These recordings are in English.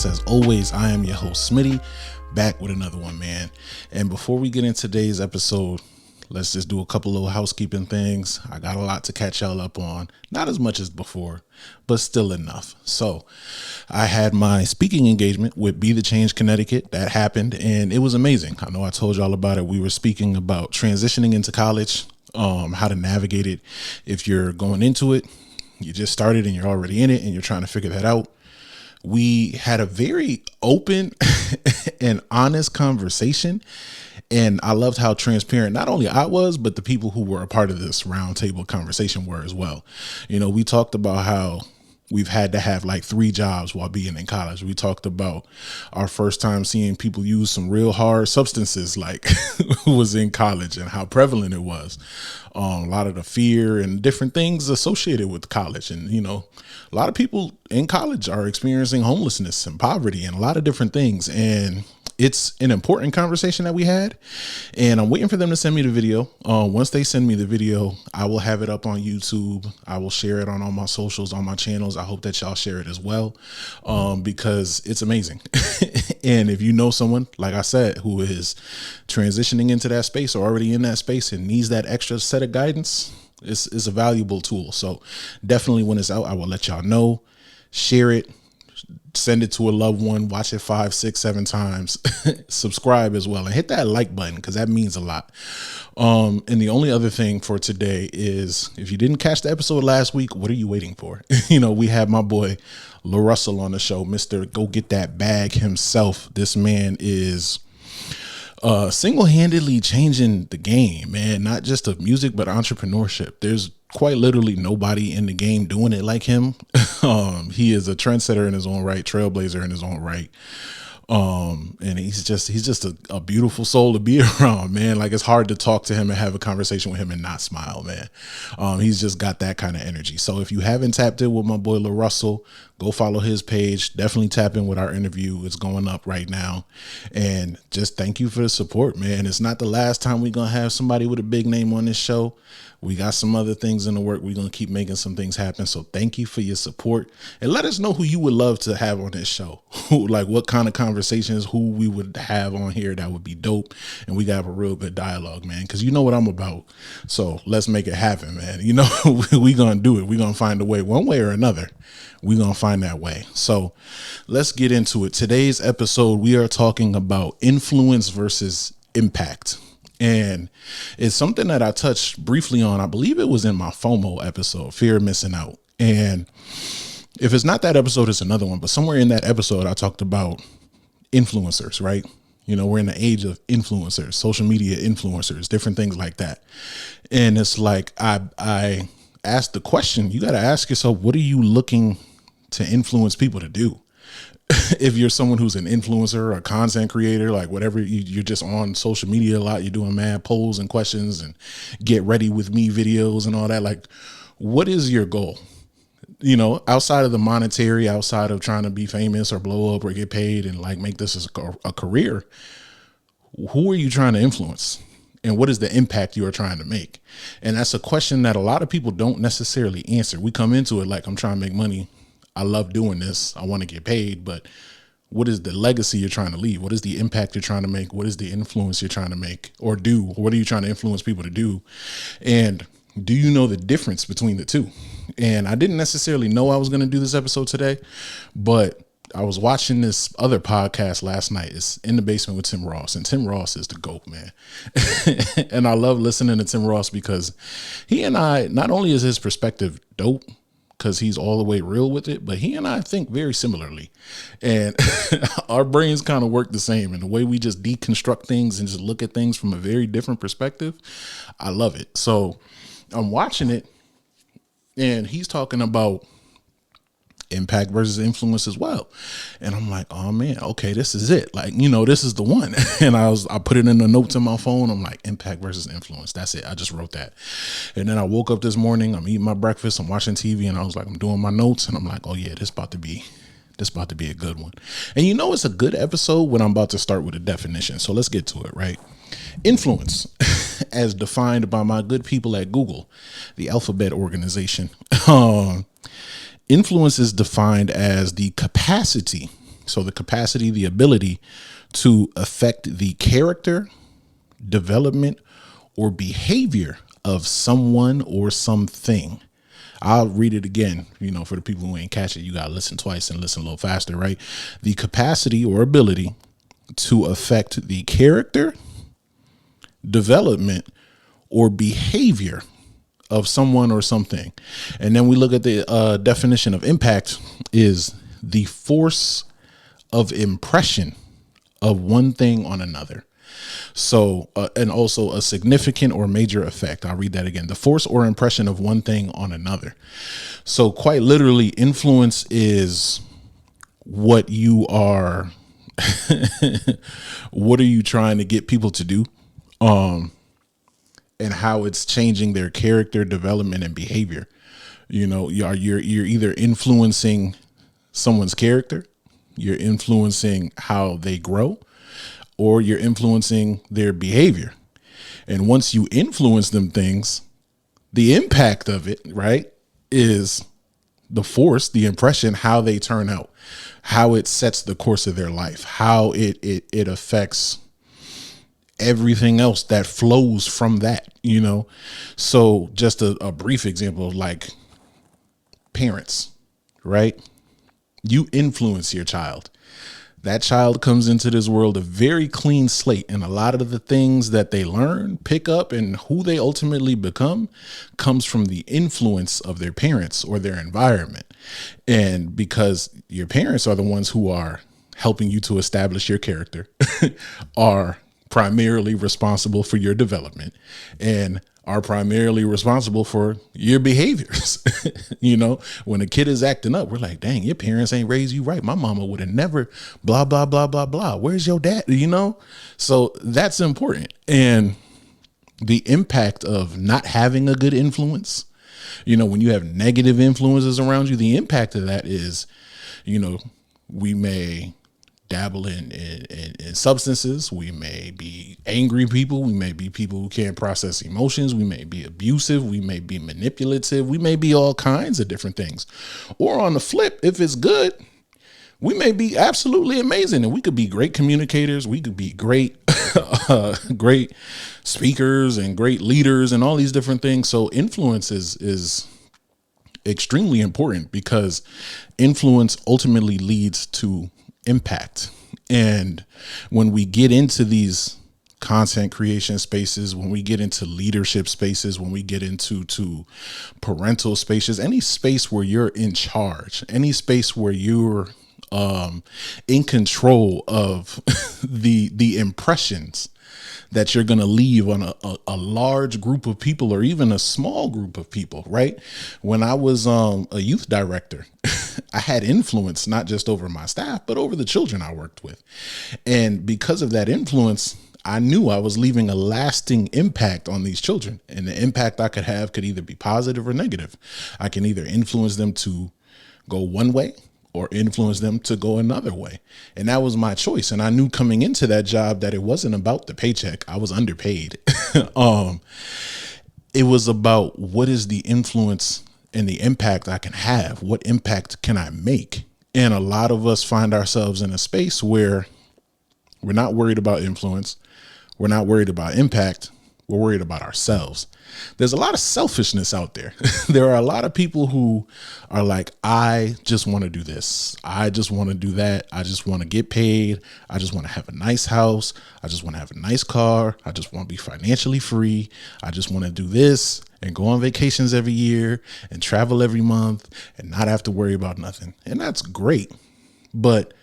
Podcast. As always, I am your host, Smitty, back with another one, man. And before we get into today's episode, let's just do a couple little housekeeping things. I got a lot to catch y'all up on. Not as much as before, but still enough. So I had my speaking engagement with Be the Change Connecticut. That happened, and it was amazing. I know I told y'all about it. We were speaking about transitioning into college, how to navigate it. If you're going into it, you just started and you're already in it and you're trying to figure that out. We had a very open and honest conversation. And I loved how transparent not only I was, but the people who were a part of this roundtable conversation were as well. You know, we talked about how we've had to have like 3 jobs while being in college. We talked about our first time seeing people use some real hard substances like who was in college and how prevalent it was. A lot of the fear and different things associated with college. And, you know, a lot of people in college are experiencing homelessness and poverty and a lot of different things. And it's an important conversation that we had, and I'm waiting for them to send me the video. Once they send me the video, I will have it up on YouTube. I will share it on all my socials, on my channels. I hope that y'all share it as well, because it's amazing. And if you know someone, like I said, who is transitioning into that space or already in that space and needs that extra set of guidance, it's a valuable tool. So definitely when it's out, I will let y'all know. Share it. Send it to a loved one, watch it 5, 6, 7 times, subscribe as well, and hit that like button because that means a lot. And the only other thing for today is if you didn't catch the episode last week, what are you waiting for? You know, we had my boy LaRussell on the show, Mr. Go Get That Bag himself. This man is single-handedly changing the game, man, not just of music, but entrepreneurship. There's quite literally nobody in the game doing it like him. He is a trendsetter in his own right, trailblazer in his own right. And he's just a beautiful soul to be around, man. Like it's hard to talk to him and have a conversation with him and not smile, man. He's just got that kind of energy. So if you haven't tapped in with my boy LaRussell, go follow his page. Definitely tap in with our interview. It's going up right now. And just thank you for the support, man. It's not the last time we're going to have somebody with a big name on this show. We got some other things in the work. We're going to keep making some things happen. So thank you for your support, and let us know who you would love to have on this show. Like what kind of conversations, who we would have on here that would be dope. And we got a real good dialogue, man, because you know what I'm about. So let's make it happen, man. You know, we going to do it. We're going to find a way, one way or another. We're going to find that way. So let's get into it. Today's episode, we are talking about influence versus impact. And it's something that I touched briefly on. I believe it was in my FOMO episode, Fear of Missing Out. And if it's not that episode, it's another one. But somewhere in that episode, I talked about influencers, right? You know, we're in the age of influencers, social media influencers, different things like that. And it's like I asked the question, you got to ask yourself, what are you looking to influence people to do? If you're someone who's an influencer or a content creator, like whatever, you're just on social media a lot, you're doing mad polls and questions and get ready with me videos and all that. Like, what is your goal? You know, outside of the monetary, outside of trying to be famous or blow up or get paid and like make this as a career, who are you trying to influence? And what is the impact you are trying to make? And that's a question that a lot of people don't necessarily answer. We come into it like, I'm trying to make money. I love doing this. I want to get paid, but what is the legacy you're trying to leave? What is the impact you're trying to make? What is the influence you're trying to make or do? What are you trying to influence people to do? And do you know the difference between the two? And I didn't necessarily know I was going to do this episode today, but I was watching this other podcast last night. It's In the Basement with Tim Ross, and Tim Ross is the GOAT, man. And I love listening to Tim Ross because he and I, not only is his perspective dope, because he's all the way real with it, but he and I think very similarly, and our brains kind of work the same, and the way we just deconstruct things and just look at things from a very different perspective, I love it. So I'm watching it, and he's talking about impact versus influence as well. And I'm like, oh man, okay, this is it. Like, you know, this is the one. And I put it in the notes in my phone. I'm like, impact versus influence. That's it. I just wrote that. And then I woke up this morning, I'm eating my breakfast, I'm watching TV, and I was like, I'm doing my notes, and I'm like, oh yeah, this about to be a good one. And you know, it's a good episode when I'm about to start with a definition. So let's get to it, right? Influence, as defined by my good people at Google, the Alphabet organization. Influence is defined as the capacity So the capacity, the ability to affect the character, development, or behavior of someone or something. I'll read it again, for the people who ain't catch it. You got to listen twice and listen a little faster, right? The capacity or ability to affect the character, development, or behavior of someone or something. And then we look at the definition of impact is the force of impression of one thing on another. So, and also a significant or major effect. I'll read that again. The force or impression of one thing on another. So quite literally, influence is what you are, what are you trying to get people to do? And how it's changing their character development and behavior. You're either influencing someone's character, you're influencing how they grow, or you're influencing their behavior. And once you influence them things, the impact of it, right, is the force, the impression, how they turn out, how it sets the course of their life, how it affects everything else that flows from that, So just a brief example of like parents, right? You influence your child. That child comes into this world a very clean slate, and a lot of the things that they learn, pick up, and who they ultimately become comes from the influence of their parents or their environment. And because your parents are the ones who are helping you to establish your character, are primarily responsible for your development, and are primarily responsible for your behaviors. When a kid is acting up, we're like, dang, your parents ain't raised you right. My mama would have never blah, blah, blah, blah, blah. Where's your dad? So that's important. And the impact of not having a good influence, when you have negative influences around you, the impact of that is, we may dabble in substances. We may be angry people. We may be people who can't process emotions. We may be abusive. We may be manipulative. We may be all kinds of different things. Or on the flip, if it's good, we may be absolutely amazing, and we could be great communicators. We could be great, great speakers and great leaders and all these different things. So influence is extremely important, because influence ultimately leads to impact. And when we get into these content creation spaces, when we get into leadership spaces, when we get into parental spaces, any space where you're in charge, any space where you're in control of the impressions that you're going to leave on a large group of people, or even a small group of people, right? When I was a youth director, I had influence not just over my staff, but over the children I worked with. And because of that influence, I knew I was leaving a lasting impact on these children. And the impact I could have could either be positive or negative. I can either influence them to go one way or influence them to go another way. And that was my choice. And I knew coming into that job that it wasn't about the paycheck. I was underpaid. It was about, what is the influence and the impact I can have? What impact can I make? And a lot of us find ourselves in a space where we're not worried about influence. We're not worried about impact. We're worried about ourselves. There's a lot of selfishness out there. There are a lot of people who are like, I just want to do this. I just want to do that. I just want to get paid. I just want to have a nice house. I just want to have a nice car. I just want to be financially free. I just want to do this and go on vacations every year and travel every month and not have to worry about nothing. And that's great. But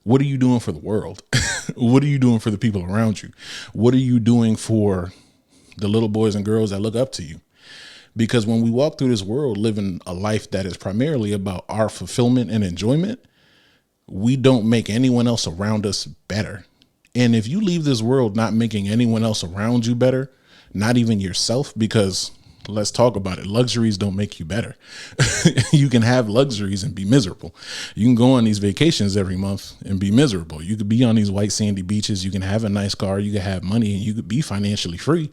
what are you doing for the world? What are you doing for the people around you? What are you doing for the little boys and girls that look up to you? Because when we walk through this world living a life that is primarily about our fulfillment and enjoyment, we don't make anyone else around us better. And if you leave this world not making anyone else around you better, not even yourself, because let's talk about it, luxuries don't make you better. You can have luxuries and be miserable. You can go on these vacations every month and be miserable. You could be on these white sandy beaches. You can have a nice car. You can have money, and you could be financially free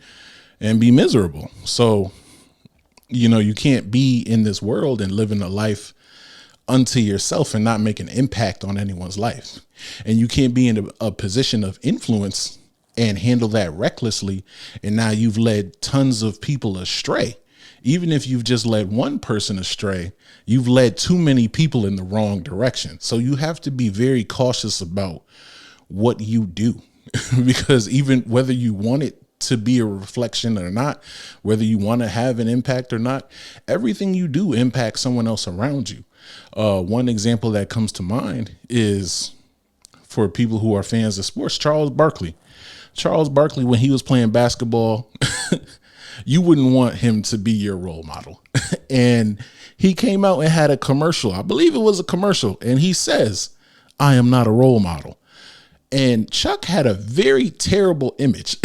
and be miserable. So, you can't be in this world and living a life unto yourself and not make an impact on anyone's life. And you can't be in a position of influence and handle that recklessly. And now you've led tons of people astray. Even if you've just led one person astray, you've led too many people in the wrong direction. So you have to be very cautious about what you do, because even whether you want it to be a reflection or not, whether you want to have an impact or not, everything you do impacts someone else around you. One example that comes to mind is, for people who are fans of sports, Charles Barkley. Charles Barkley, when he was playing basketball, you wouldn't want him to be your role model. And he came out and had a commercial. I believe it was a commercial. And he says, "I am not a role model." And Chuck had a very terrible image,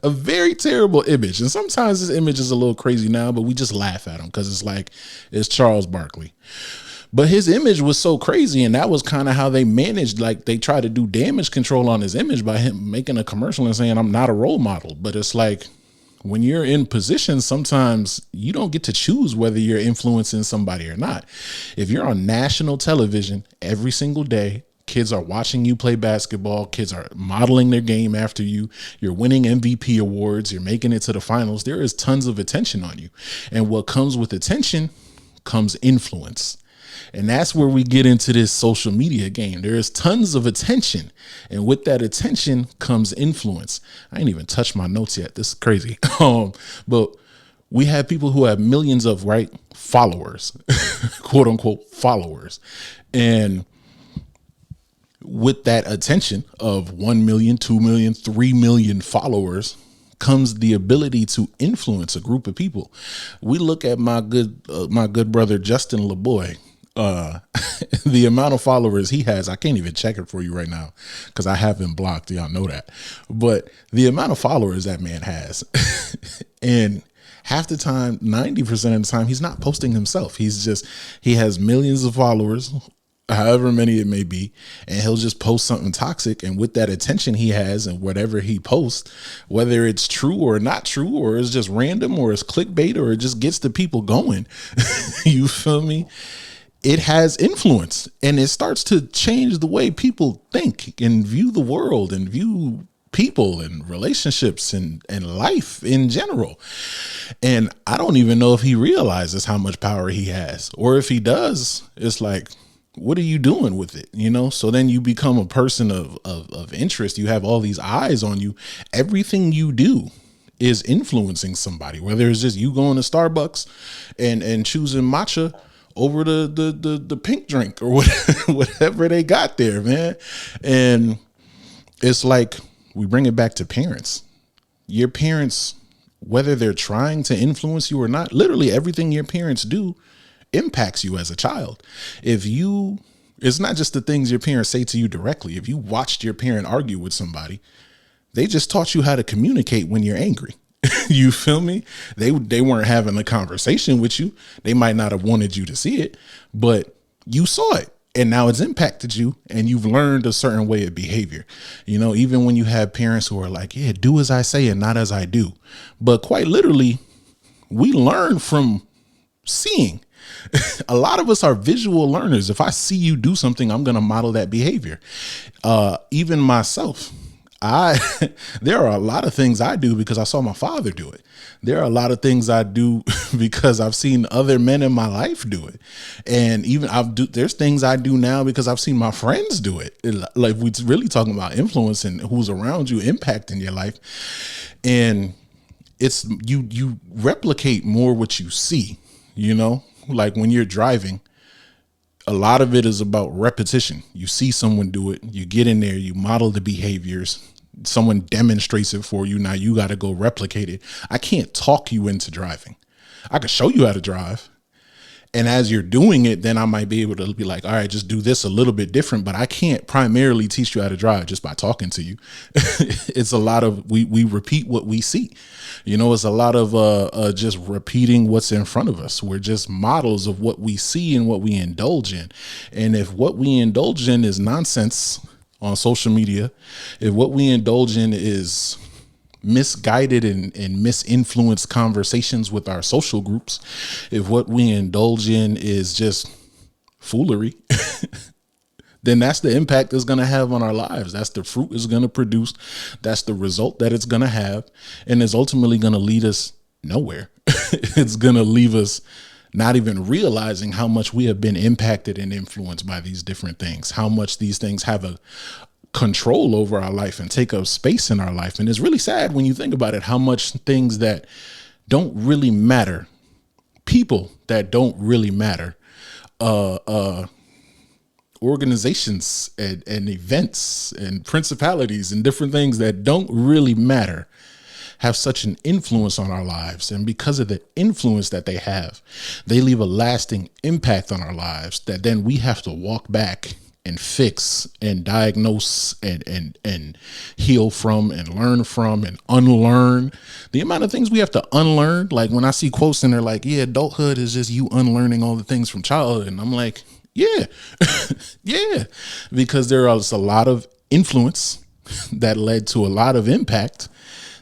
a very terrible image. And sometimes this image is a little crazy now, but we just laugh at him because it's like, it's Charles Barkley. But his image was so crazy, and that was kind of how they managed, like they tried to do damage control on his image by him making a commercial and saying, "I'm not a role model." But it's like, when you're in position, sometimes you don't get to choose whether you're influencing somebody or not. If you're on national television every single day, kids are watching you play basketball, kids are modeling their game after you, you're winning MVP awards, you're making it to the finals, there is tons of attention on you. And what comes with attention comes influence. And that's where we get into this social media game. There is tons of attention. And with that attention comes influence. I ain't even touched my notes yet. This is crazy. But we have people who have millions of followers, quote unquote followers. And with that attention of 1 million, 2 million, 3 million followers comes the ability to influence a group of people. We look at my good brother, Justin LeBoy. The amount of followers he has, I can't even check it for you right now because I have him blocked. Y'all know that. But the amount of followers that man has, and half the time, 90% of the time, he's not posting himself. He has millions of followers, however many it may be, and he'll just post something toxic. And with that attention he has and whatever he posts, whether it's true or not true, or it's just random, or it's clickbait, or it just gets the people going, you feel me? It has influence, and it starts to change the way people think and view the world and view people and relationships and life in general. And I don't even know if he realizes how much power he has, or if he does, it's like, what are you doing with it? You know? So then you become a person of interest. You have all these eyes on you. Everything you do is influencing somebody, whether it's just you going to Starbucks and choosing matcha over the pink drink or whatever they got there, man. And it's like, we bring it back to parents. Your parents, whether they're trying to influence you or not, literally everything your parents do impacts you as a child. It's not just the things your parents say to you directly. If you watched your parent argue with somebody, they just taught you how to communicate when you're angry. You feel me? They weren't having a conversation with you. They might not have wanted you to see it, but you saw it, and now it's impacted you, and you've learned a certain way of behavior. You know, even when you have parents who are like, "Yeah, do as I say and not as I do." But quite literally, we learn from seeing. A lot of us are visual learners. If I see you do something, I'm going to model that behavior. Even myself, there are a lot of things I do because I saw my father do it. There are a lot of things I do because I've seen other men in my life do it. And even there's things I do now because I've seen my friends do it. Like, we're really talking about influence and who's around you impacting your life. And it's, you replicate more what you see, you know, like when you're driving, a lot of it is about repetition. You see someone do it, you get in there, you model the behaviors, someone demonstrates it for you. Now you got to go replicate it. I can't talk you into driving. I can show you how to drive. And as you're doing it, then I might be able to be like, all right, just do this a little bit different, but I can't primarily teach you how to drive just by talking to you. It's a lot of, we repeat what we see, you know, it's a lot of just repeating what's in front of us. We're just models of what we see and what we indulge in. And if what we indulge in is nonsense on social media, if what we indulge in is misguided and misinfluenced conversations with our social groups, if what we indulge in is just foolery, then that's the impact it's going to have on our lives. That's the fruit it's going to produce. That's the result that it's going to have. And it's ultimately going to lead us nowhere. It's going to leave us not even realizing how much we have been impacted and influenced by these different things, how much these things have a control over our life and take up space in our life. And it's really sad when you think about it, how much things that don't really matter, people that don't really matter, organizations and events and principalities and different things that don't really matter have such an influence on our lives. And because of the influence that they have, they leave a lasting impact on our lives that then we have to walk back and fix and diagnose and heal from and learn from and unlearn. The amount of things we have to unlearn. Like when I see quotes and they're like, yeah, adulthood is just you unlearning all the things from childhood. And I'm like, yeah, yeah, because there is a lot of influence that led to a lot of impact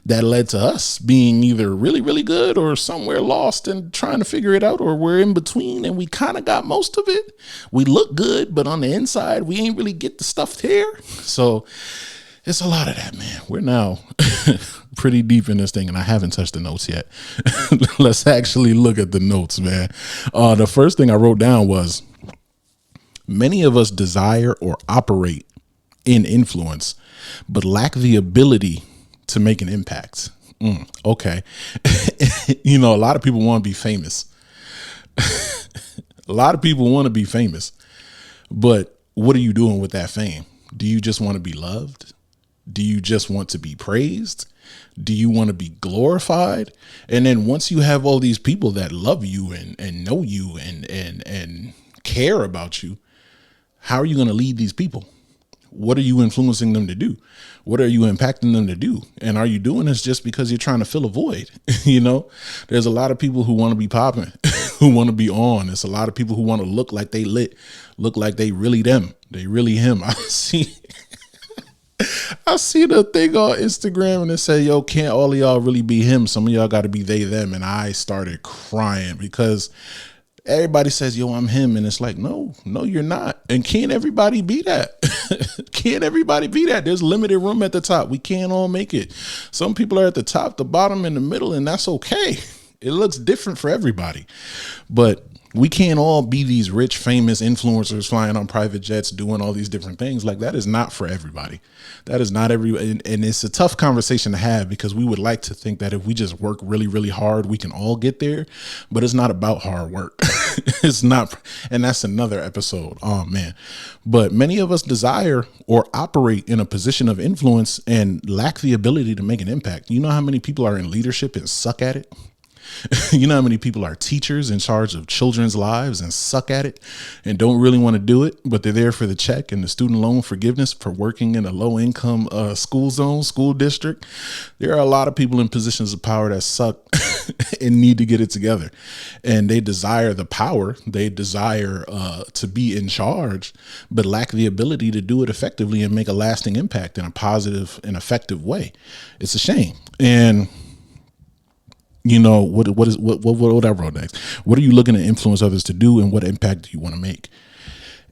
that led to us being either really, really good or somewhere lost and trying to figure it out, or we're in between and we kind of got most of it. We look good, but on the inside, we ain't really get the stuff there. So it's a lot of that, man. We're now pretty deep in this thing and I haven't touched the notes yet. Let's actually look at the notes, man. The first thing I wrote down was many of us desire or operate in influence, but lack the ability to make an impact. Okay. You know, a lot of people want to be famous. A lot of people want to be famous, but what are you doing with that fame? Do you just want to be loved? Do you just want to be praised? Do you want to be glorified? And then once you have all these people that love you and know you and care about you, how are you going to lead these people? What are you influencing them to do? What are you impacting them to do? And are you doing this just because you're trying to fill a void? You know, there's a lot of people who want to be popping, who want to be on. There's a lot of people who want to look like they lit, look like they really them. They really him. I see the thing on Instagram and it said, yo, can't all of y'all really be him? Some of y'all got to be they, them. And I started crying because everybody says, yo, I'm him. And it's like, no, you're not. And can't everybody be that? Can't everybody be that? There's limited room at the top. We can't all make it. Some people are at the top, the bottom, and the middle, and that's okay. It looks different for everybody. But we can't all be these rich, famous influencers flying on private jets, doing all these different things. Like that is not for everybody. That is not everybody. And it's a tough conversation to have because we would like to think that if we just work really, really hard, we can all get there. But it's not about hard work. It's not. And that's another episode. Oh, man. But many of us desire or operate in a position of influence and lack the ability to make an impact. You know how many people are in leadership and suck at it? You know how many people are teachers in charge of children's lives and suck at it and don't really want to do it, but they're there for the check and the student loan forgiveness for working in a low income school zone, school district. There are a lot of people in positions of power that suck and need to get it together. And they desire the power. They desire to be in charge, but lack the ability to do it effectively and make a lasting impact in a positive and effective way. It's a shame. And you know, what I wrote next? What are you looking to influence others to do, and what impact do you want to make?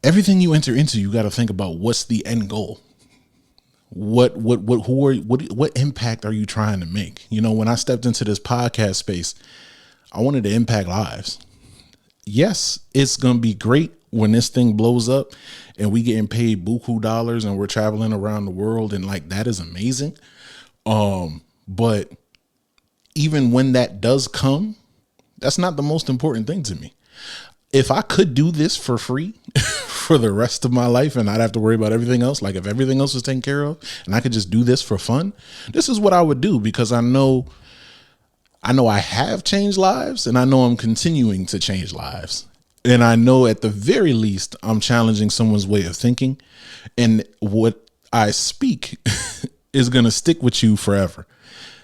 Everything you enter into, you got to think about what's the end goal. What impact are you trying to make? You know, when I stepped into this podcast space, I wanted to impact lives. Yes, it's going to be great when this thing blows up and we getting paid buku dollars and we're traveling around the world, and like that is amazing. But even when that does come, that's not the most important thing to me. If I could do this for free for the rest of my life and not have to worry about everything else, like if everything else was taken care of and I could just do this for fun, this is what I would do, because I know I have changed lives and I know I'm continuing to change lives. And I know at the very least, I'm challenging someone's way of thinking, and what I speak is going to stick with you forever.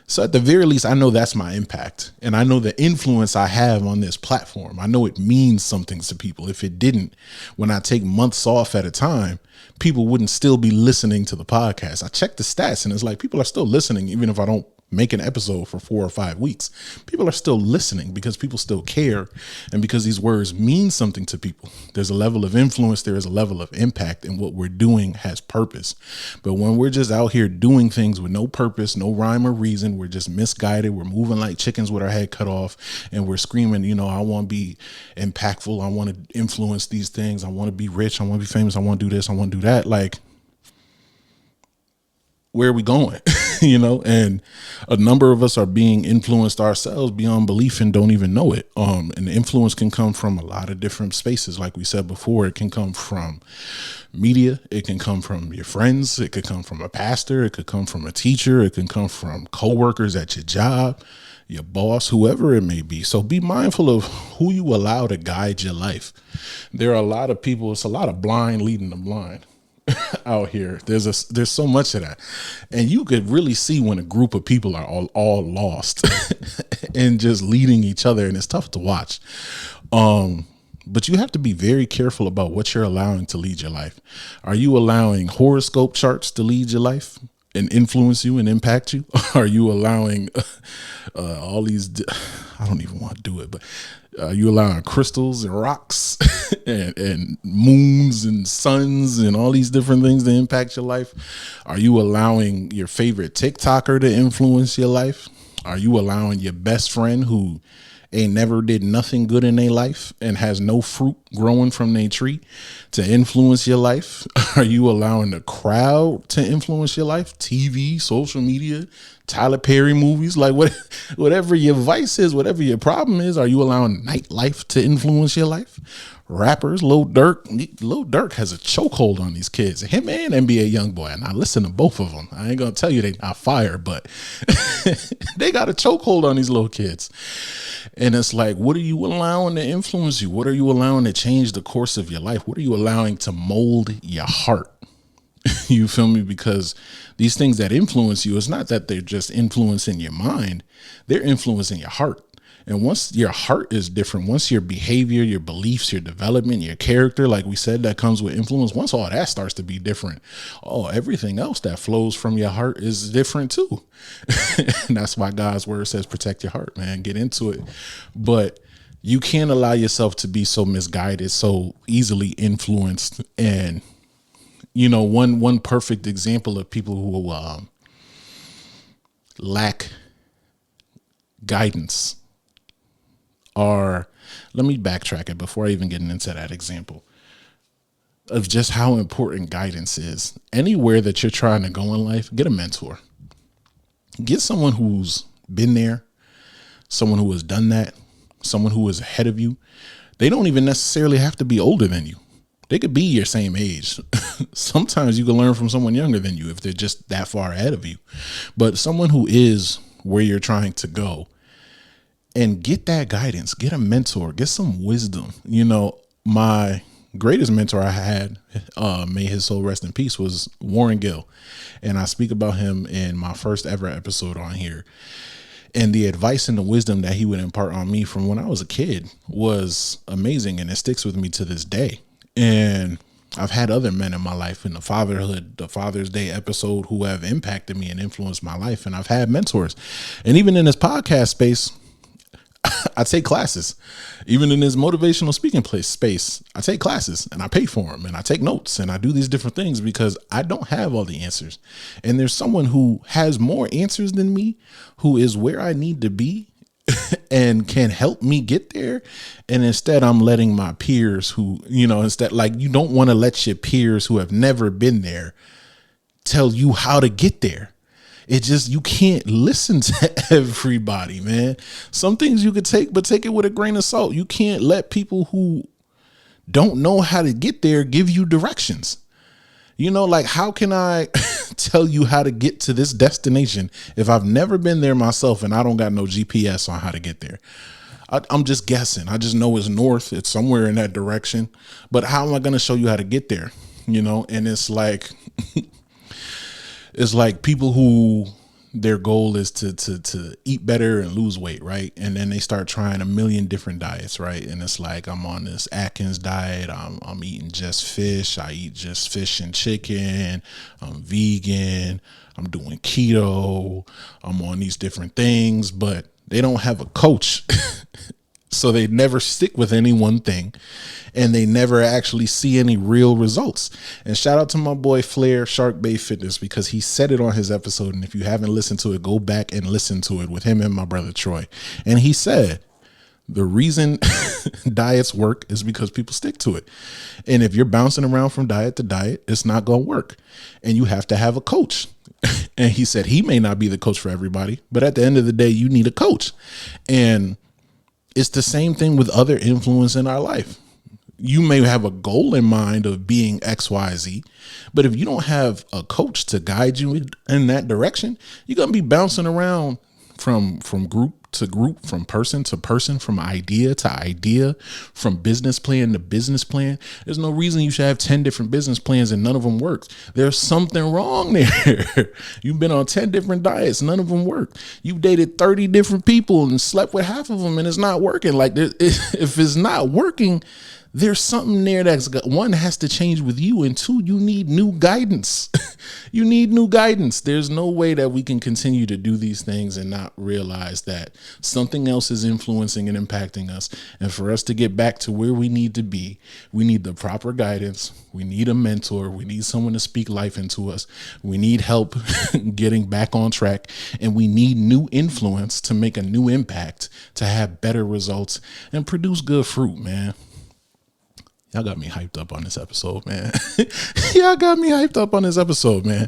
So at the very least, I know that's my impact, and I know the influence I have on this platform. I know it means something to people. If it didn't, when I take months off at a time, people wouldn't still be listening to the podcast. I checked the stats and it's like people are still listening, even if I don't make an episode for 4 or 5 weeks. People are still listening because people still care, and because these words mean something to people. There's a level of influence, there is a level of impact, and what we're doing has purpose. But when we're just out here doing things with no purpose, no rhyme or reason, we're just misguided, we're moving like chickens with our head cut off, and we're screaming, I want to be impactful, I want to influence these things, I want to be rich, I want to be famous, I want to do this, I want to do that. Like, where are we going? And a number of us are being influenced ourselves beyond belief and don't even know it. And influence can come from a lot of different spaces. Like we said before, it can come from media. It can come from your friends. It could come from a pastor. It could come from a teacher. It can come from coworkers at your job, your boss, whoever it may be. So be mindful of who you allow to guide your life. There are a lot of people, it's a lot of blind leading the blind out here. There's so much of that, and you could really see when a group of people are all lost and just leading each other, and it's tough to watch. But you have to be very careful about what you're allowing to lead your life. Are you allowing horoscope charts to lead your life and influence you and impact you? Are you allowing all these, I don't even want to do it, but are you allowing crystals and rocks and moons and suns and all these different things to impact your life? Are you allowing your favorite TikToker to influence your life? Are you allowing your best friend who ain't never did nothing good in their life and has no fruit growing from their tree to influence your life? Are you allowing the crowd to influence your life? TV, social media, Tyler Perry movies, like whatever your vice is, whatever your problem is, are you allowing nightlife to influence your life? Rappers, Lil Durk has a chokehold on these kids, him and NBA Youngboy. And I listen to both of them. I ain't gonna tell you they not fire, but they got a chokehold on these little kids. And it's like, what are you allowing to influence you? What are you allowing to change the course of your life? What are you allowing to mold your heart? You feel me? Because these things that influence you, it's not that they're just influencing your mind, they're influencing your heart. And once your heart is different, once your behavior, your beliefs, your development, your character, like we said, that comes with influence, once all that starts to be different, everything else that flows from your heart is different too. And that's why God's word says, protect your heart, man, get into it. But you can't allow yourself to be so misguided, so easily influenced. And one perfect example of people who lack guidance are, let me backtrack it before I even get into that example of just how important guidance is. Anywhere that you're trying to go in life, get a mentor. Get someone who's been there, someone who has done that, someone who is ahead of you. They don't even necessarily have to be older than you. They could be your same age. Sometimes you can learn from someone younger than you if they're just that far ahead of you. But someone who is where you're trying to go, and get that guidance, get a mentor, get some wisdom. My greatest mentor I had, may his soul rest in peace, was Warren Gill. And I speak about him in my first ever episode on here. And the advice and the wisdom that he would impart on me from when I was a kid was amazing. And it sticks with me to this day. And I've had other men in my life in the Father's Day episode who have impacted me and influenced my life. And I've had mentors. And even in this podcast space, I take classes. Even in this motivational speaking space, I take classes and I pay for them and I take notes and I do these different things because I don't have all the answers. And there's someone who has more answers than me, who is where I need to be and can help me get there. And instead I'm letting my peers who, instead, like, you don't want to let your peers who have never been there tell you how to get there. It just, you can't listen to everybody, man. Some things you could take, but take it with a grain of salt. You can't let people who don't know how to get there give you directions. Like, how can I tell you how to get to this destination if I've never been there myself and I don't got no GPS on how to get there? I'm just guessing. I just know it's north. It's somewhere in that direction. But how am I going to show you how to get there? And it's like, it's like people who their goal is to eat better and lose weight, right? And then they start trying a million different diets, right? And it's like, I'm on this Atkins diet. I'm eating just fish. I eat just fish and chicken. I'm vegan. I'm doing keto. I'm on these different things, but they don't have a coach. So they never stick with any one thing, and they never actually see any real results. And shout out to my boy Flair, Shark Bay Fitness, because he said it on his episode. And if you haven't listened to it, go back and listen to it with him and my brother Troy. And he said the reason diets work is because people stick to it. And if you're bouncing around from diet to diet, it's not going to work. And you have to have a coach. And he said he may not be the coach for everybody, but at the end of the day, you need a coach. And it's the same thing with other influence in our life. You may have a goal in mind of being XYZ, but if you don't have a coach to guide you in that direction, you're going to be bouncing around from group to group, from person to person, from idea to idea, from business plan to business plan. There's no reason you should have 10 different business plans and none of them works. There's something wrong there. You've been on 10 different diets. None of them work. You've dated 30 different people and slept with half of them and it's not working. Like, if it's not working, there's something there that's got, one, has to change with you, and two, you need new guidance. You need new guidance. There's no way that we can continue to do these things and not realize that something else is influencing and impacting us. And for us to get back to where we need to be, we need the proper guidance. We need a mentor. We need someone to speak life into us. We need help getting back on track, and we need new influence to make a new impact, to have better results and produce good fruit, man. Y'all got me hyped up on this episode, man. Y'all got me hyped up on this episode, man.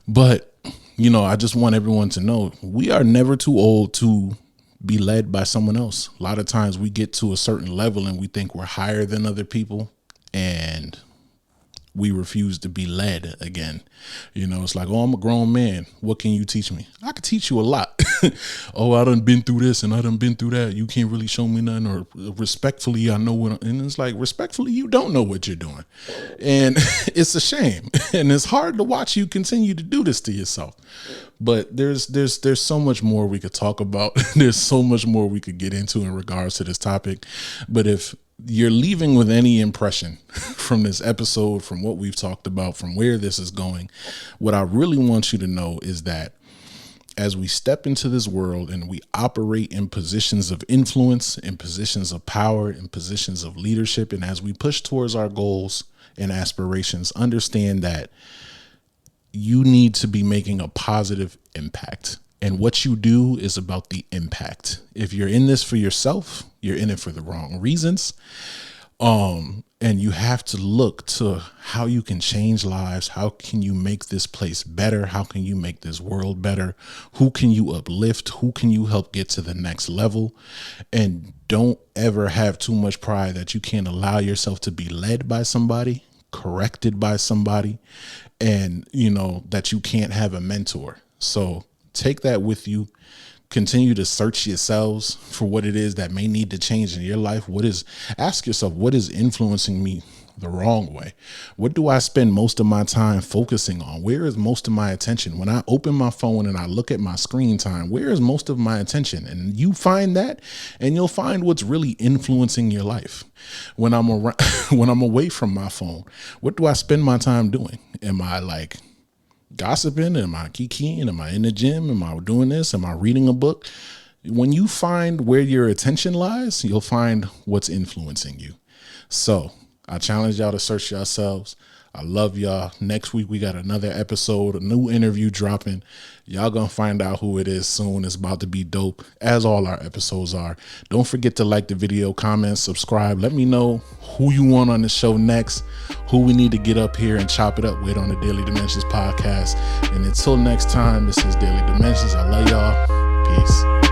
But, I just want everyone to know we are never too old to be led by someone else. A lot of times we get to a certain level and we think we're higher than other people, and we refuse to be led again. It's like, oh, I'm a grown man. What can you teach me? I can teach you a lot. Oh, I done been through this and I done been through that. You can't really show me nothing. Or respectfully, I know what. And it's like, respectfully, you don't know what you're doing. And it's a shame. And it's hard to watch you continue to do this to yourself. But there's so much more we could talk about. There's so much more we could get into in regards to this topic. But if you're leaving with any impression from this episode, from what we've talked about, from where this is going, what I really want you to know is that as we step into this world and we operate in positions of influence, in positions of power, in positions of leadership, and as we push towards our goals and aspirations, understand that you need to be making a positive impact. And what you do is about the impact. If you're in this for yourself, you're in it for the wrong reasons. And you have to look to how you can change lives. How can you make this place better? How can you make this world better? Who can you uplift? Who can you help get to the next level? And don't ever have too much pride that you can't allow yourself to be led by somebody, corrected by somebody, and that you can't have a mentor. So take that with you. Continue to search yourselves for what it is that may need to change in your life. Ask yourself, what is influencing me the wrong way? What do I spend most of my time focusing on? Where is most of my attention? When I open my phone and I look at my screen time, where is most of my attention? And you find that, and you'll find what's really influencing your life. When I'm around, when I'm away from my phone, what do I spend my time doing? Am I like gossiping? Am I kikiing? Am I in the gym? Am I doing this? Am I reading a book? When you find where your attention lies, you'll find what's influencing you. So I challenge y'all to search yourselves. I love y'all. Next week, we got another episode, a new interview dropping. Y'all gonna find out who it is soon. It's about to be dope, as all our episodes are. Don't forget to like the video, comment, subscribe. Let me know who you want on the show next, who we need to get up here and chop it up with on the Daily Dimensions podcast. And until next time, this is Daily Dimensions. I love y'all. Peace.